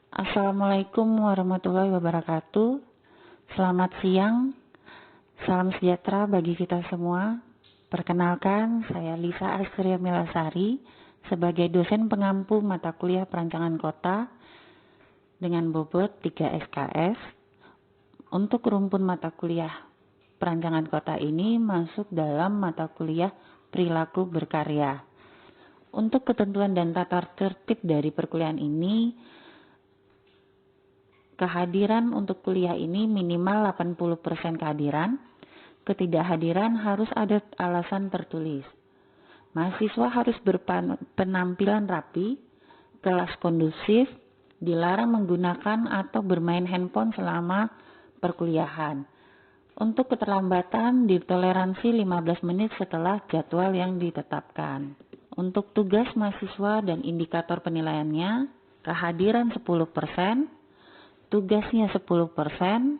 Assalamualaikum warahmatullahi wabarakatuh. Selamat siang, salam sejahtera bagi kita semua. Perkenalkan, saya Lisa Astria Milasari sebagai dosen pengampu mata kuliah perancangan kota dengan bobot 3 SKS. Untuk rumpun mata kuliah perancangan kota ini masuk dalam mata kuliah perilaku berkarya. Untuk ketentuan dan tata tertib dari perkuliahan ini, kehadiran untuk kuliah ini minimal 80% kehadiran. Ketidakhadiran harus ada alasan tertulis. Mahasiswa harus berpenampilan rapi, kelas kondusif, dilarang menggunakan atau bermain handphone selama perkuliahan. Untuk keterlambatan ditoleransi 15 menit setelah jadwal yang ditetapkan. Untuk tugas mahasiswa dan indikator penilaiannya, kehadiran 10%, tugasnya 10%,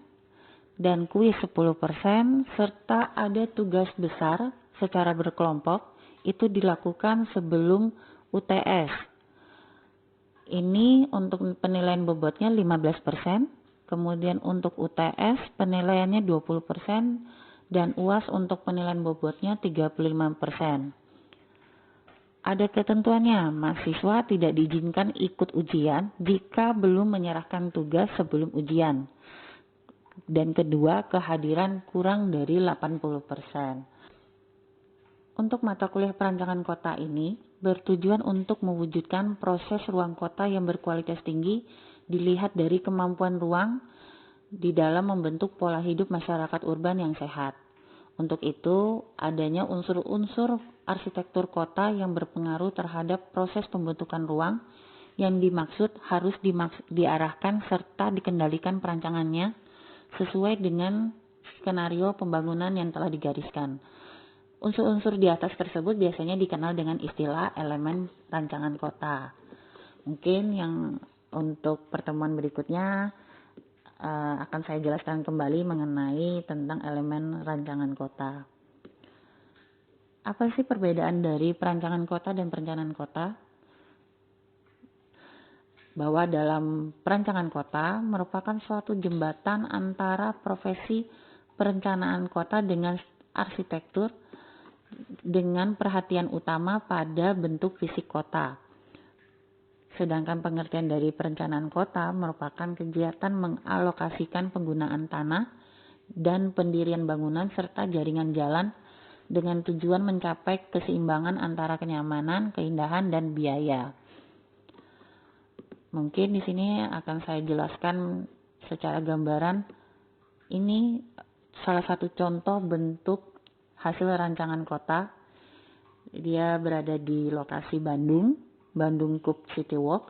dan kuis 10%, serta ada tugas besar secara berkelompok, itu dilakukan sebelum UTS. Ini untuk penilaian bobotnya 15%, kemudian untuk UTS penilaiannya 20%, dan UAS untuk penilaian bobotnya 35%. Ada ketentuannya, mahasiswa tidak diizinkan ikut ujian jika belum menyerahkan tugas sebelum ujian. Dan kedua, kehadiran kurang dari 80%. Untuk mata kuliah perancangan kota ini bertujuan untuk mewujudkan proses ruang kota yang berkualitas tinggi dilihat dari kemampuan ruang di dalam membentuk pola hidup masyarakat urban yang sehat. Untuk itu, adanya unsur-unsur arsitektur kota yang berpengaruh terhadap proses pembentukan ruang yang dimaksud harus diarahkan serta dikendalikan perancangannya sesuai dengan skenario pembangunan yang telah digariskan. Unsur-unsur di atas tersebut biasanya dikenal dengan istilah elemen rancangan kota. Mungkin yang untuk pertemuan berikutnya akan saya jelaskan kembali mengenai tentang elemen rancangan kota. Apa sih perbedaan dari perancangan kota dan perencanaan kota? Bahwa dalam perancangan kota merupakan suatu jembatan antara profesi perencanaan kota dengan arsitektur dengan perhatian utama pada bentuk fisik kota. Sedangkan pengertian dari perencanaan kota merupakan kegiatan mengalokasikan penggunaan tanah dan pendirian bangunan serta jaringan jalan dengan tujuan mencapai keseimbangan antara kenyamanan, keindahan, dan biaya. Mungkin di sini akan saya jelaskan secara gambaran. Ini salah satu contoh bentuk hasil rancangan kota. Dia berada di lokasi Bandung Cup City Walk.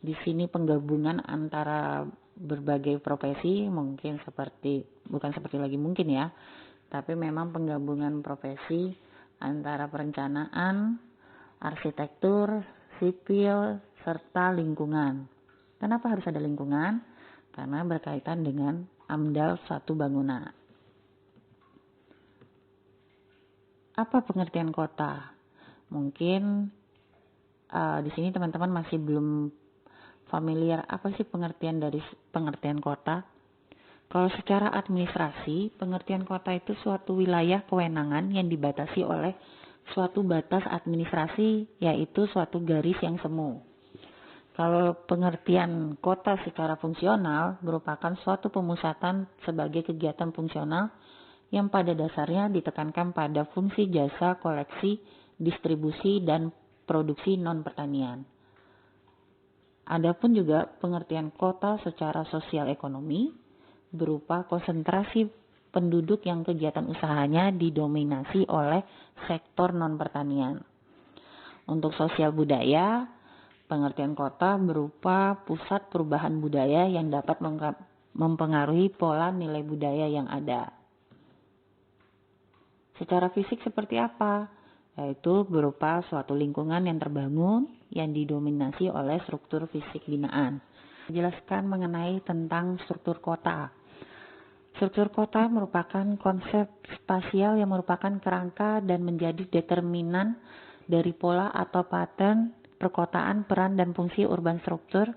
Di sini penggabungan antara berbagai profesi, bukan seperti lagi mungkin ya, tapi memang penggabungan profesi antara perencanaan, arsitektur, sipil, serta lingkungan. Kenapa harus ada lingkungan? Karena berkaitan dengan AMDAL suatu bangunan. Apa pengertian kota? Mungkin di sini teman-teman masih belum familiar apa sih pengertian kota. Kalau secara administrasi, pengertian kota itu suatu wilayah kewenangan yang dibatasi oleh suatu batas administrasi, yaitu suatu garis yang semu. Kalau pengertian kota secara fungsional merupakan suatu pemusatan sebagai kegiatan fungsional yang pada dasarnya ditekankan pada fungsi jasa, koleksi, distribusi, dan produksi non-pertanian. Adapun juga pengertian kota secara sosial ekonomi berupa konsentrasi penduduk yang kegiatan usahanya didominasi oleh sektor non-pertanian. Untuk sosial budaya, pengertian kota berupa pusat perubahan budaya yang dapat mempengaruhi pola nilai budaya yang ada. Secara fisik seperti apa? Yaitu berupa suatu lingkungan yang terbangun yang didominasi oleh struktur fisik binaan. Jelaskan mengenai tentang struktur kota. Struktur kota merupakan konsep spasial yang merupakan kerangka dan menjadi determinan dari pola atau pattern perkotaan, peran dan fungsi urban struktur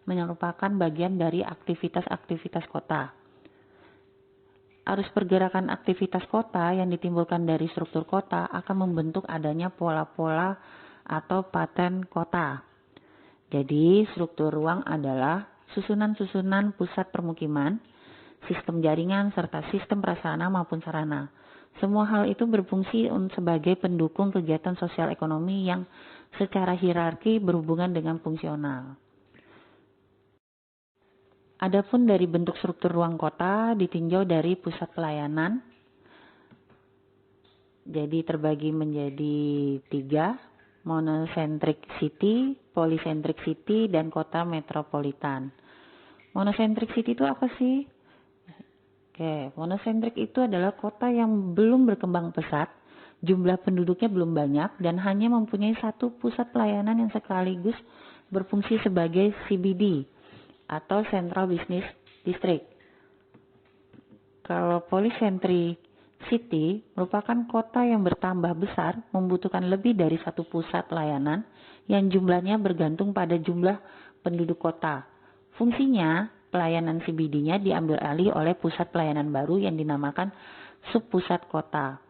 merupakan bagian dari aktivitas-aktivitas kota. Arus pergerakan aktivitas kota yang ditimbulkan dari struktur kota akan membentuk adanya pola-pola atau pattern kota. Jadi, struktur ruang adalah susunan-susunan pusat permukiman, sistem jaringan, serta sistem prasarana maupun sarana. Semua hal itu berfungsi sebagai pendukung kegiatan sosial ekonomi yang secara hierarki berhubungan dengan fungsional. Adapun dari bentuk struktur ruang kota ditinjau dari pusat pelayanan, jadi terbagi menjadi 3, monocentric city, polycentric city, dan kota metropolitan. Monocentric city itu apa sih? Oke, monocentric itu adalah kota yang belum berkembang pesat, jumlah penduduknya belum banyak, dan hanya mempunyai satu pusat pelayanan yang sekaligus berfungsi sebagai CBD atau Central Business District. Kalau polycentric city merupakan kota yang bertambah besar, membutuhkan lebih dari satu pusat pelayanan yang jumlahnya bergantung pada jumlah penduduk kota. Fungsinya, pelayanan CBD-nya diambil alih oleh pusat pelayanan baru yang dinamakan subpusat kota.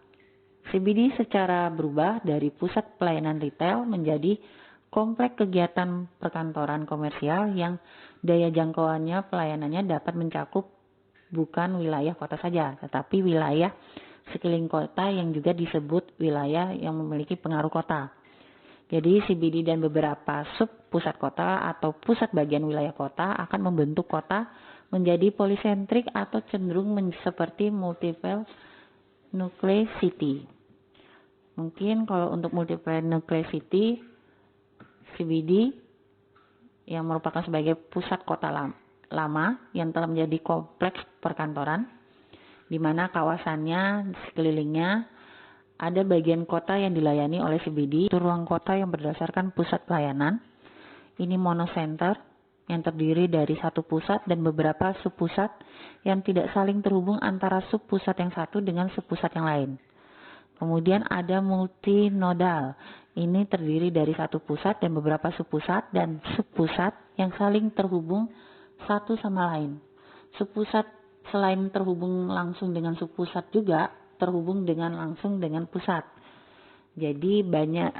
CBD secara berubah dari pusat pelayanan retail menjadi kompleks kegiatan perkantoran komersial yang daya jangkauannya pelayanannya dapat mencakup bukan wilayah kota saja, tetapi wilayah sekeliling kota yang juga disebut wilayah yang memiliki pengaruh kota. Jadi CBD dan beberapa sub pusat kota atau pusat bagian wilayah kota akan membentuk kota menjadi polisentrik atau cenderung seperti multiple nuclear city. Mungkin kalau untuk multiple nuclear city, CBD yang merupakan sebagai pusat kota lama yang telah menjadi kompleks perkantoran, di mana kawasannya sekelilingnya ada bagian kota yang dilayani oleh CBD, itu ruang kota yang berdasarkan pusat pelayanan. Ini monocenter yang terdiri dari satu pusat dan beberapa subpusat yang tidak saling terhubung antara subpusat yang satu dengan subpusat yang lain. Kemudian ada multinodal. Ini terdiri dari satu pusat dan beberapa subpusat dan subpusat yang saling terhubung satu sama lain. Subpusat selain terhubung langsung dengan subpusat juga terhubung dengan langsung dengan pusat. Jadi banyak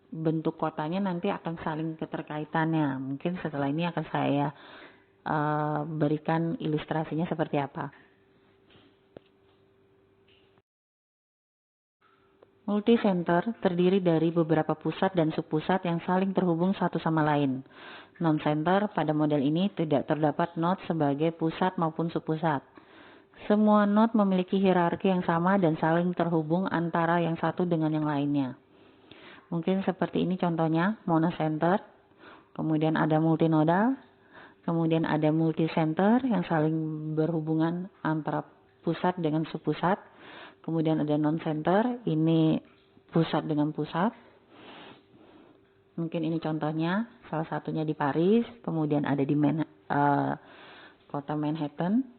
bentuk kotanya nanti akan saling keterkaitannya. Mungkin setelah ini akan saya berikan ilustrasinya seperti apa. Multicenter terdiri dari beberapa pusat dan subpusat yang saling terhubung satu sama lain. Non-center pada model ini tidak terdapat node sebagai pusat maupun subpusat. Semua node memiliki hierarki yang sama dan saling terhubung antara yang satu dengan yang lainnya. Mungkin seperti ini contohnya, monocenter, kemudian ada multinodal, kemudian ada multicenter yang saling berhubungan antara pusat dengan subpusat, kemudian ada non-center, ini pusat dengan pusat. Mungkin ini contohnya, salah satunya di Paris, kemudian ada di kota Manhattan.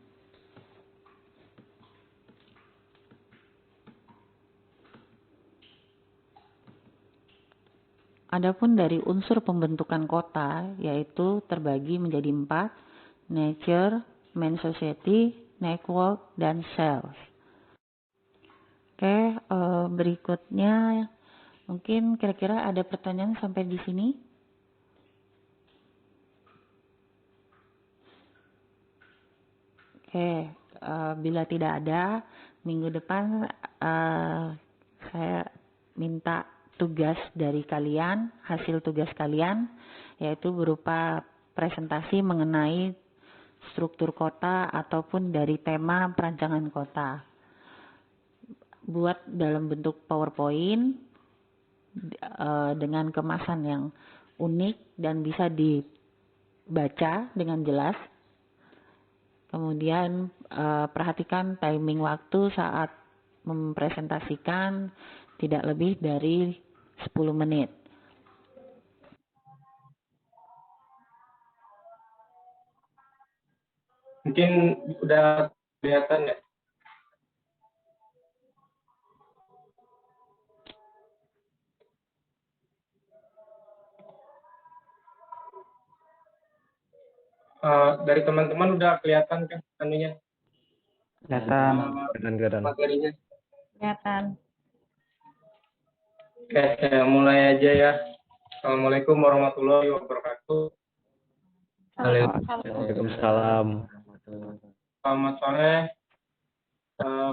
Adapun dari unsur pembentukan kota, yaitu terbagi menjadi 4, nature, man society, network, dan cells. Oke, berikutnya mungkin kira-kira ada pertanyaan sampai di sini? Oke, bila tidak ada, minggu depan saya minta tugas dari kalian, hasil tugas kalian, yaitu berupa presentasi mengenai struktur kota ataupun dari tema perancangan kota. Buat dalam bentuk PowerPoint dengan kemasan yang unik dan bisa dibaca dengan jelas. Kemudian perhatikan timing waktu saat mempresentasikan tidak lebih dari 10 menit. Mungkin udah kelihatan ya? Dari teman-teman udah kelihatan kan anunya Kelihatan. Kelihatan. materinya. Kelihatan. Oke, saya mulai aja ya. Assalamualaikum warahmatullahi wabarakatuh. Waalaikumsalam. Selamat sore.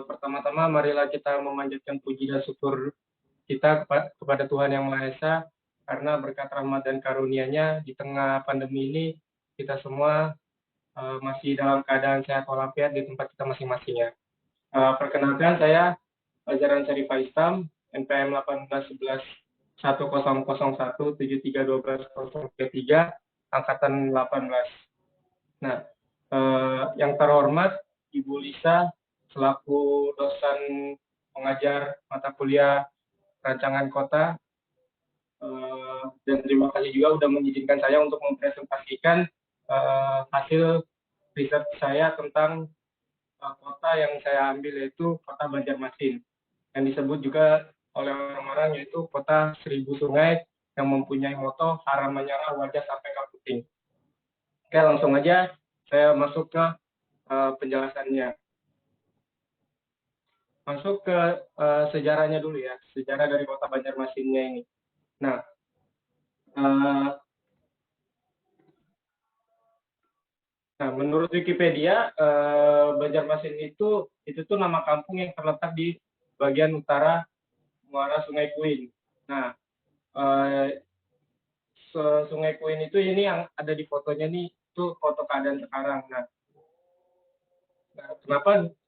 Pertama-tama marilah kita memanjatkan puji dan syukur kita kepada Tuhan Yang Maha Esa, karena berkat rahmat dan karunia-Nya di tengah pandemi ini kita semua masih dalam keadaan sehat walafiat di tempat kita masing-masing ya. Perkenalkan, saya Ajaran Syarifah Islam, NPM 1811100173120033 angkatan 18. Nah, yang terhormat Ibu Lisa selaku dosen pengajar mata kuliah rancangan kota, dan terima kasih juga sudah mengizinkan saya untuk mempresentasikan hasil riset saya tentang kota yang saya ambil, yaitu kota Banjarmasin, yang disebut juga oleh orang-orang yaitu kota 1000 sungai yang mempunyai moto haram menyala wajah sampai kaputing. Oke, langsung aja saya masuk ke penjelasannya. Masuk ke sejarahnya dulu ya, sejarah dari kota Banjarmasinnya ini. Nah, menurut Wikipedia, Banjarmasin itu tuh nama kampung yang terletak di bagian utara muara Sungai Kuin. Nah, Sungai Kuin itu ini yang ada di fotonya nih, itu foto keadaan sekarang. Nah,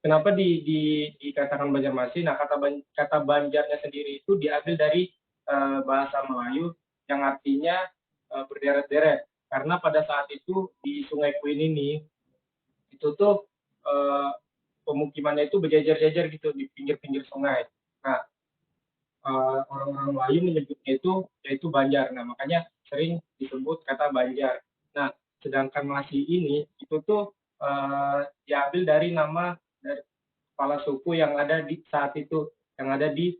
kenapa dikatakan Banjarmasin? Nah, kata Banjarnya sendiri itu diambil dari bahasa Melayu yang artinya berderet-deret. Karena pada saat itu di Sungai Kuin ini itu tuh pemukimannya itu berjajar-jajar gitu di pinggir-pinggir sungai. Nah, orang-orang Melayu menyebutnya itu yaitu Banjar. Nah, makanya sering disebut kata Banjar. Nah, sedangkan Masih ini itu tuh diambil dari nama dari kepala suku yang ada di saat itu, yang ada di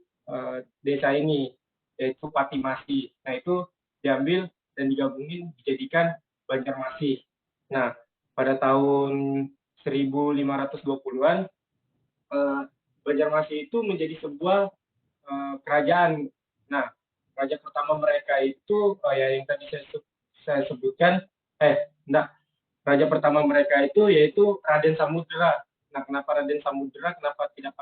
desa ini, yaitu Patimasi. Nah, itu diambil dan digabungin dijadikan Banjarmasih. Nah, pada tahun 1520-an Banjarmasih itu menjadi sebuah kerajaan. Nah, raja pertama mereka itu yang tadi saya sebutkan, raja pertama mereka itu yaitu Raden Samudera. Nah, kenapa Raden Samudera? Kenapa tidak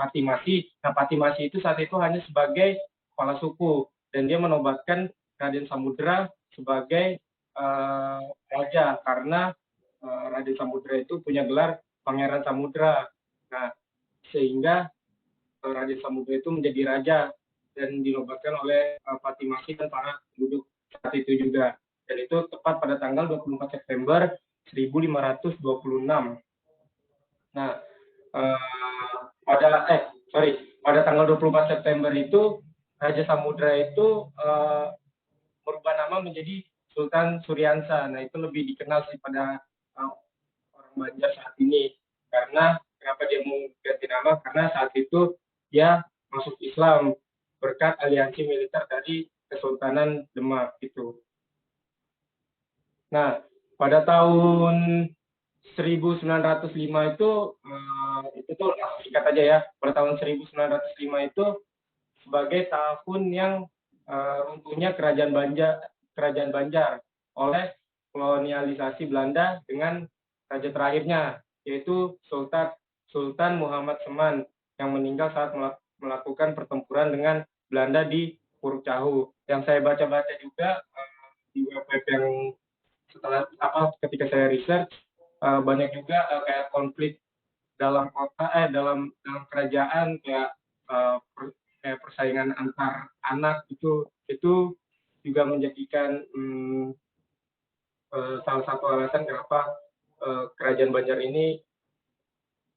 Patimasi? Nah, Patimasi itu saat itu hanya sebagai kepala suku dan dia menobatkan Raden Samudera sebagai raja karena Raden Samudera itu punya gelar Pangeran Samudera. Nah, sehingga Raden Samudera itu menjadi raja dan dinobatkan oleh Patimasi dan para penduduk saat itu juga. Dan itu tepat pada tanggal 24 September 1526. Nah, pada tanggal 24 September itu Raja Samudera itu merubah nama menjadi Sultan Suryansa. Nah, itu lebih dikenal sih pada orang Banjar saat ini. Karena kenapa dia mau ganti nama? Karena saat itu dia masuk Islam berkat aliansi militer dari Kesultanan Demak itu. Nah, pada tahun 1905 itu tuh singkat aja ya. Pada tahun 1905 itu sebagai tahun yang runtuhnya Kerajaan Banjar oleh kolonialisasi Belanda dengan raja terakhirnya, yaitu Sultan Muhammad Seman yang meninggal saat melakukan pertempuran dengan Belanda di Puruk Cahu. Yang saya baca-baca juga di web yang ketika saya research, banyak juga kayak konflik dalam kota, dalam kerajaan, kayak persaingan antar anak itu juga menjadikan salah satu alasan kenapa kerajaan Banjar ini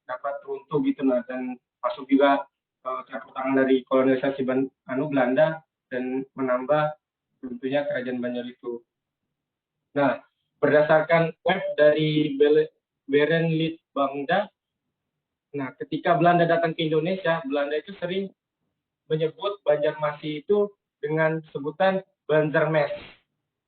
dapat runtuh gitu, dan masuk juga campur tangan dari kolonialisasi Belanda dan menambah runtuhnya kerajaan Banjar itu. Nah, berdasarkan web dari Beren Litbangda, nah ketika Belanda datang ke Indonesia, Belanda itu sering menyebut Banjarmasin itu dengan sebutan Banjarmes.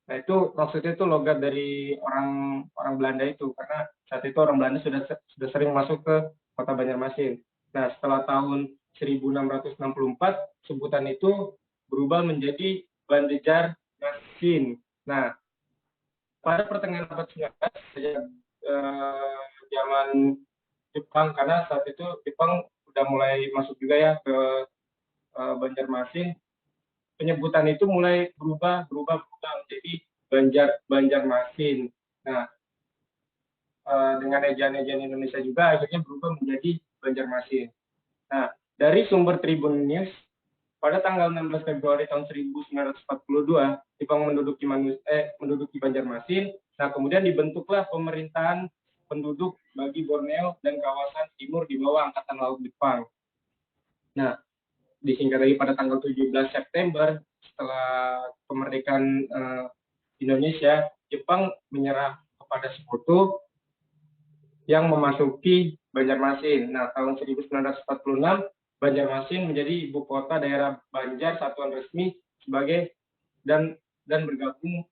Nah itu maksudnya itu logat dari orang orang Belanda itu, karena saat itu orang Belanda sudah sering masuk ke kota Banjarmasin. Nah setelah tahun 1664 sebutan itu berubah menjadi Banjarmasin. Nah pada pertengahan abad 19 sejak zaman Jepang, karena saat itu Jepang udah mulai masuk juga ya ke Banjarmasin, penyebutan itu mulai berubah menjadi Banjarmasin. Nah, dengan ejaan-ejaan Indonesia juga akhirnya berubah menjadi Banjarmasin. Nah, dari sumber Tribun News pada tanggal 16 Februari tahun 1942, Jepang menduduki Banjarmasin. Nah, kemudian dibentuklah pemerintahan penduduk bagi Borneo dan kawasan timur di bawah Angkatan Laut Jepang. Nah, disingkat lagi pada tanggal 17 September setelah kemerdekaan Indonesia, Jepang menyerah kepada Sekutu yang memasuki Banjarmasin. Nah, tahun 1946 Banjarmasin menjadi ibu kota daerah Banjar Satuan Resmi sebagai dan bergabung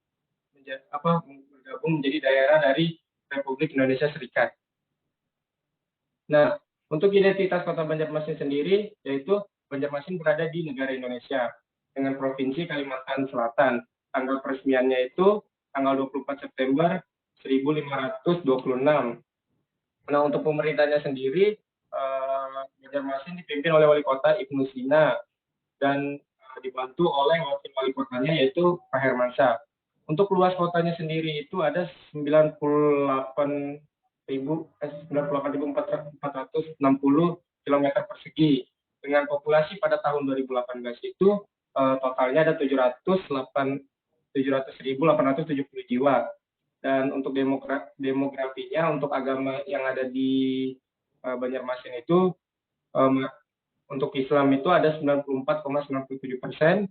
menjadi daerah dari Republik Indonesia Serikat. Nah, untuk identitas kota Banjarmasin sendiri, yaitu Banjarmasin berada di negara Indonesia dengan Provinsi Kalimantan Selatan. Tanggal peresmiannya itu tanggal 24 September 1526. Nah, untuk pemerintahnya sendiri, Banjarmasin dipimpin oleh Wali Kota Ibnu Sina dan dibantu oleh wakil wali kotanya yaitu Pak Hermansyah. Untuk luas kotanya sendiri itu ada 98.460 km persegi. Dengan populasi pada tahun 2018 itu totalnya ada 700.870 jiwa. Dan untuk demografinya, untuk agama yang ada di Banjarmasin itu, untuk Islam itu ada 94,97%,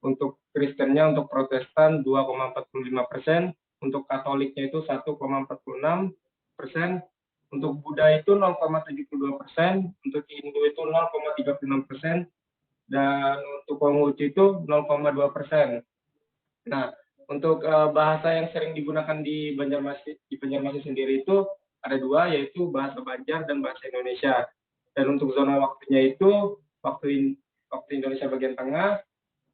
untuk Kristennya, untuk Protestan 2,45%, untuk Katoliknya itu 1,46%, untuk Buddha itu 0,72%, untuk Hindu itu 0,36%, dan untuk Konghucu itu 0,2%. Nah, untuk bahasa yang sering digunakan di Banjarmasin sendiri itu ada dua, yaitu bahasa Banjar dan bahasa Indonesia. Dan untuk zona waktunya itu waktu Indonesia bagian tengah,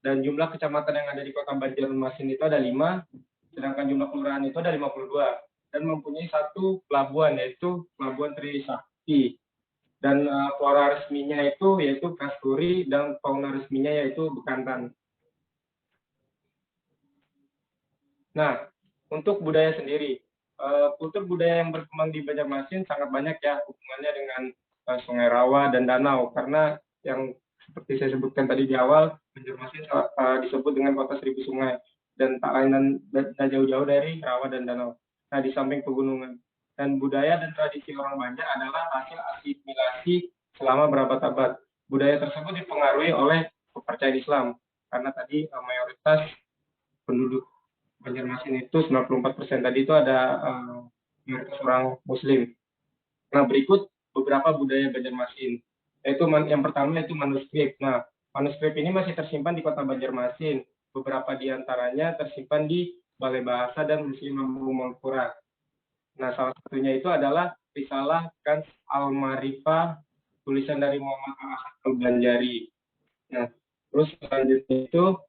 dan jumlah kecamatan yang ada di kota Banjarmasin itu ada 5, sedangkan jumlah kelurahan itu ada 52, dan mempunyai satu pelabuhan, yaitu Pelabuhan Trisakti. Dan flora resminya itu yaitu Kasturi, dan fauna resminya yaitu Bekantan. Nah, untuk budaya sendiri, kultur budaya yang berkembang di Banjarmasin sangat banyak ya hubungannya dengan Sungai Rawa dan danau, karena yang seperti saya sebutkan tadi di awal, Banjarmasin disebut dengan kota seribu sungai dan tak lain dan jauh-jauh dari rawa dan danau. Nah, di samping pegunungan, dan budaya dan tradisi orang Banjar adalah hasil asimilasi selama berabad-abad. Budaya tersebut dipengaruhi oleh kepercayaan Islam, karena tadi mayoritas penduduk Banjarmasin itu 94% tadi itu ada mayoritas orang Muslim. Nah, berikut beberapa budaya Banjarmasin. Yaitu yang pertama itu manuskrip. Nah, manuskrip ini masih tersimpan di kota Banjarmasin. Beberapa di antaranya tersimpan di Balai Bahasa dan Museum Mangkurat. Nah, salah satunya itu adalah Risalah Kans Al-Marifah, tulisan dari Muhammad Al-Banjari. Nah, terus selanjutnya itu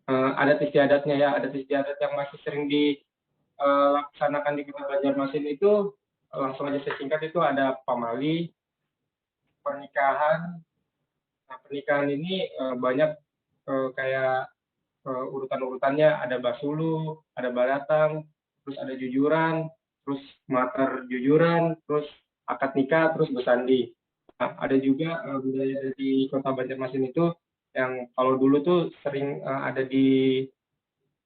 adat istiadatnya ya, adat istiadat yang masih sering dilaksanakan di kota Banjarmasin itu langsung aja saya singkat, itu ada pamali, pernikahan. Nah, pernikahan ini banyak kayak urutan-urutannya, ada basulu, ada baratang, terus ada jujuran, terus mater jujuran, terus akad nikah, terus besandi. Nah, ada juga budaya dari kota Banjarmasin itu yang kalau dulu tuh sering ada di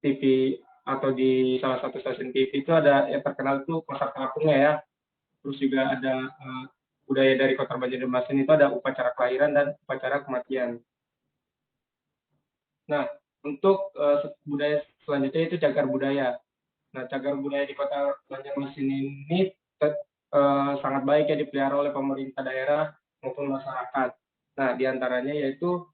TV atau di salah satu stasiun TV itu ada yang terkenal tuh pasar terapungnya ya. Terus juga ada budaya dari kota Banjarmasin itu ada upacara kelahiran dan upacara kematian. Nah, untuk budaya selanjutnya itu cagar budaya. Nah, cagar budaya di kota Banjarmasin ini sangat baik ya dipelihara oleh pemerintah daerah maupun masyarakat. Nah, diantaranya yaitu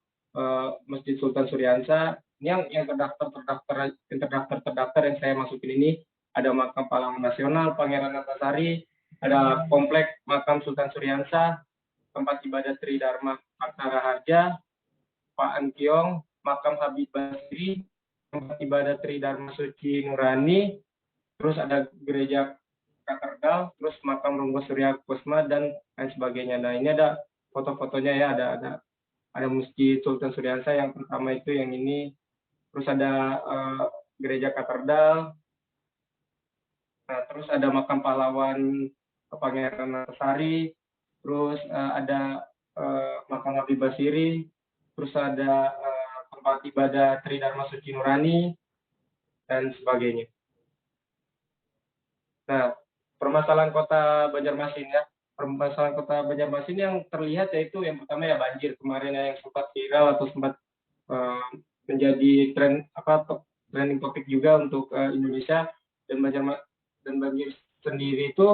Masjid Sultan Suryansa, Ini yang terdaftar yang saya masukin ini ada makam pahlawan nasional Pangeran Antasari, ada komplek makam Sultan Suryansa, tempat ibadah Tridharma Aksara Harja, Pak Ankiong, makam Habib Basri, tempat ibadah Tridharma Suci Nurani, terus ada gereja Katedral, terus makam Runggo Surya Kusma dan lain sebagainya. Nah ini ada foto-fotonya ya, ada Masjid Sultan Suryansa yang pertama itu yang ini, terus ada gereja Katedral, nah terus ada makam pahlawan Pangeran Antasari, terus ada makam Habib Basiri, terus ada tempat ibadah Tridharma Suci Nurani dan sebagainya. Nah, permasalahan kota Banjarmasin ya. Permasalahan kota Banjarmasin yang terlihat yaitu yang pertama ya banjir kemarin ya, yang sempat viral atau sempat menjadi trending topik juga untuk Indonesia, dan banjir sendiri itu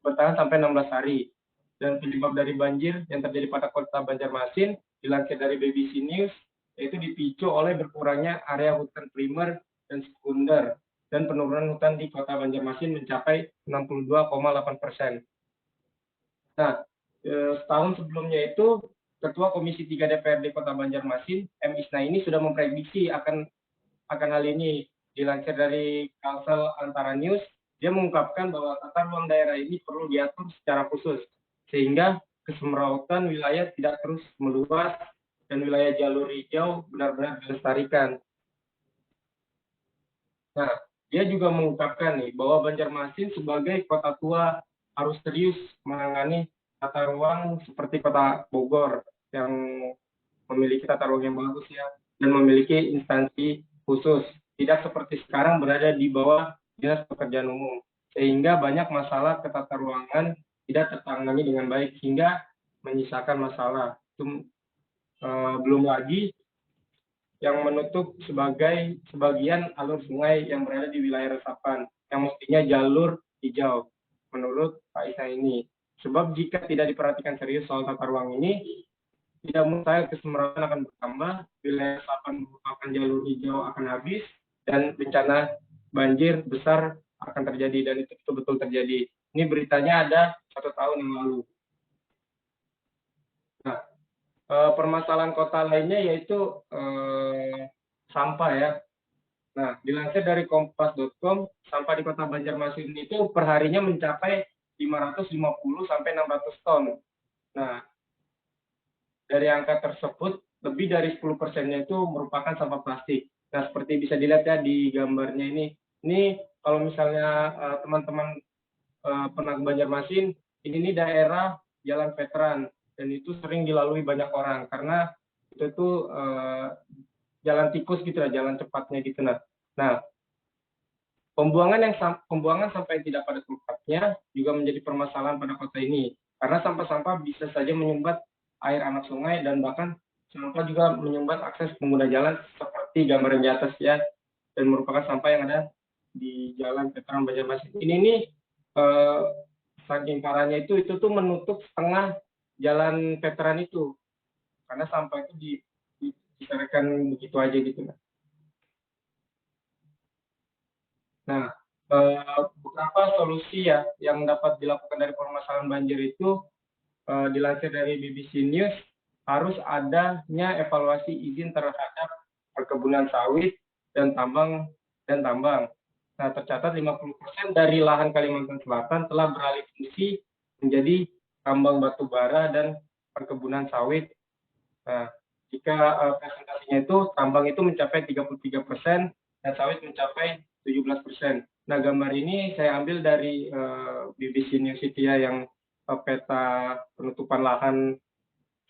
bertahan sampai 16 hari. Dan penyebab dari banjir yang terjadi pada kota Banjarmasin dilansir dari BBC News yaitu dipicu oleh berkurangnya area hutan primer dan sekunder dan penurunan hutan di kota Banjarmasin mencapai 62,8%. Nah, setahun sebelumnya itu Ketua Komisi 3 DPRD Kota Banjarmasin, M. Isnaini, sudah memprediksi akan hal ini. Dilansir dari Kalsel Antara News, dia mengungkapkan bahwa tata ruang daerah ini perlu diatur secara khusus, sehingga kesemrautan wilayah tidak terus meluas dan wilayah jalur hijau benar-benar dilestarikan. Nah, dia juga mengungkapkan nih bahwa Banjarmasin sebagai kota tua harus serius menangani tata ruang seperti kota Bogor yang memiliki tata ruang yang bagus ya, dan memiliki instansi khusus, tidak seperti sekarang berada di bawah Dinas Pekerjaan Umum, sehingga banyak masalah ketata ruangan tidak tertangani dengan baik hingga menyisakan masalah. Itu belum lagi yang menutup sebagian alur sungai yang berada di wilayah resapan yang mestinya jalur hijau menurut Pak Isa ini. Sebab jika tidak diperhatikan serius soal tata ruang ini, tidak mustahil kesemrautan akan bertambah, wilayah resapan merupakan jalur hijau akan habis, dan bencana banjir besar akan terjadi, dan itu betul-betul terjadi. Ini beritanya ada 1 tahun yang lalu. Nah, permasalahan kota lainnya yaitu sampah ya. Nah, dilansir dari kompas.com, sampah di kota Banjarmasin itu perharinya mencapai 550 sampai 600 ton. Nah, dari angka tersebut, lebih dari 10%-nya itu merupakan sampah plastik. Nah, seperti bisa dilihat ya di gambarnya ini. Ini kalau misalnya teman-teman pernah ke Banjarmasin, ini daerah Jalan Veteran, dan itu sering dilalui banyak orang karena itu tuh jalan tikus gitu lah, jalan cepatnya gitu. Nah, pembuangan sampai tidak pada tempatnya juga menjadi permasalahan pada kota ini, karena sampah-sampah bisa saja menyumbat air anak sungai, dan bahkan sampah juga menyumbat akses pengguna jalan seperti gambar di atas ya, dan merupakan sampah yang ada di Jalan Veteran Banjarmasin. Ini nih saking parahnya itu tuh menutup setengah jalan veteran itu, karena sampah itu diseret begitu aja gitu. Nah, beberapa solusi ya yang dapat dilakukan dari permasalahan banjir itu dilansir dari BBC News, harus adanya evaluasi izin terhadap perkebunan sawit dan tambang. Nah, tercatat 50% dari lahan Kalimantan Selatan telah beralih fungsi menjadi tambang batu bara dan perkebunan sawit. Nah, jika presentasinya itu tambang itu mencapai 33% dan sawit mencapai 17%. Nah, gambar ini saya ambil dari BBC News City ya, yang peta penutupan lahan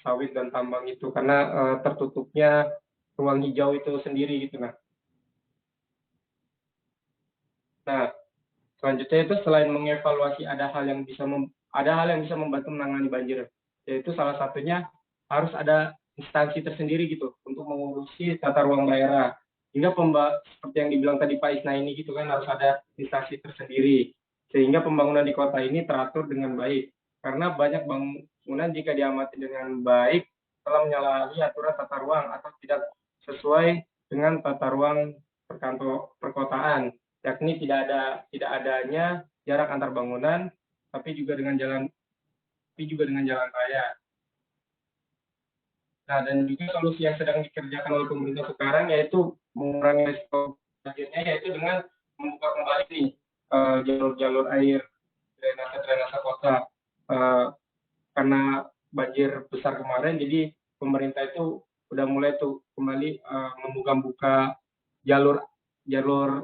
sawit dan tambang itu, karena tertutupnya ruang hijau itu sendiri gitu. Nah, selanjutnya itu selain mengevaluasi ada hal yang bisa membantu menangani banjir, yaitu salah satunya harus ada instansi tersendiri gitu untuk mengurusi tata ruang daerah. Hingga seperti yang dibilang tadi Pak Isna ini gitu kan, harus ada instansi tersendiri sehingga pembangunan di kota ini teratur dengan baik. Karena banyak bangunan jika diamati dengan baik telah menyalahi aturan tata ruang atau tidak sesuai dengan tata ruang perkotaan, yakni tidak adanya jarak antar bangunan, tapi juga dengan jalan raya. Nah, dan juga solusi yang sedang dikerjakan oleh pemerintah sekarang yaitu mengurangi risiko banjirnya, yaitu dengan membuka kembali nih jalur-jalur air, drainase kota. Karena banjir besar kemarin, jadi pemerintah itu udah mulai tuh kembali membuka jalur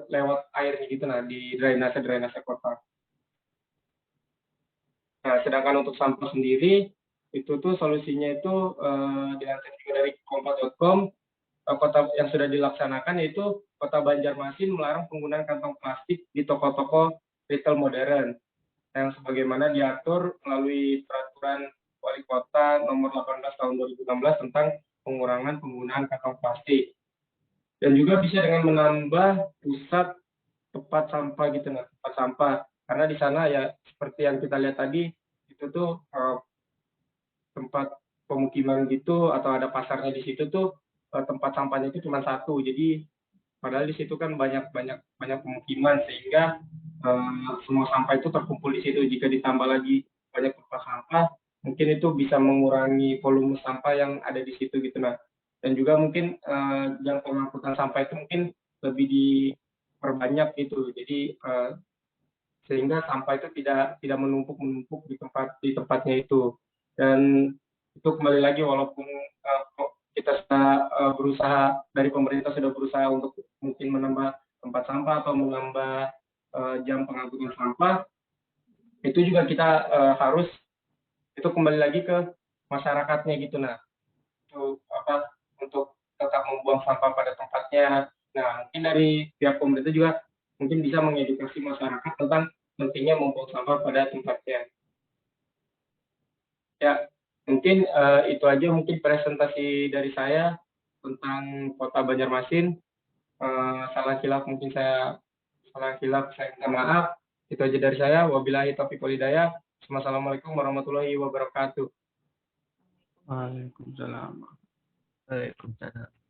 lewat air gitu di drainase kota. Nah, sedangkan untuk sampah sendiri itu tuh solusinya itu dilansir juga dari kompas.com, kota yang sudah dilaksanakan yaitu Kota Banjarmasin melarang penggunaan kantong plastik di toko-toko retail modern yang sebagaimana diatur melalui peraturan Wali Kota nomor 18 tahun 2016 tentang pengurangan penggunaan kantong plastik. Dan juga bisa dengan menambah pusat tempat sampah gitu, tempat sampah. Karena di sana ya seperti yang kita lihat tadi itu tuh tempat pemukiman gitu atau ada pasarnya di situ tuh tempat sampahnya itu cuma satu. Jadi padahal di situ kan banyak pemukiman sehingga semua sampah itu terkumpul di situ. Jika ditambah lagi banyak tempat sampah, mungkin itu bisa mengurangi volume sampah yang ada di situ gitu. Nah, dan juga mungkin yang pengangkutan sampah itu mungkin lebih diperbanyak gitu. Jadi sehingga sampah itu tidak menumpuk di tempatnya itu. Dan itu kembali lagi walaupun kita sudah berusaha dari pemerintah sudah berusaha untuk mungkin menambah tempat sampah atau menambah jam pengangkutan sampah, itu juga kita harus itu kembali lagi ke masyarakatnya gitu. Nah, itu untuk tetap membuang sampah pada tempatnya. Nah, mungkin dari pihak pemerintah juga mungkin bisa mengedukasi masyarakat tentang pentingnya membuang sampah pada tempatnya. Ya, mungkin itu aja mungkin presentasi dari saya tentang Kota Banjarmasin. Salah hilaf saya minta maaf. Itu aja dari saya. Wabillahi taufiq walhidayah. Wassalamualaikum warahmatullahi wabarakatuh. Waalaikumsalam. Waalaikumsalam.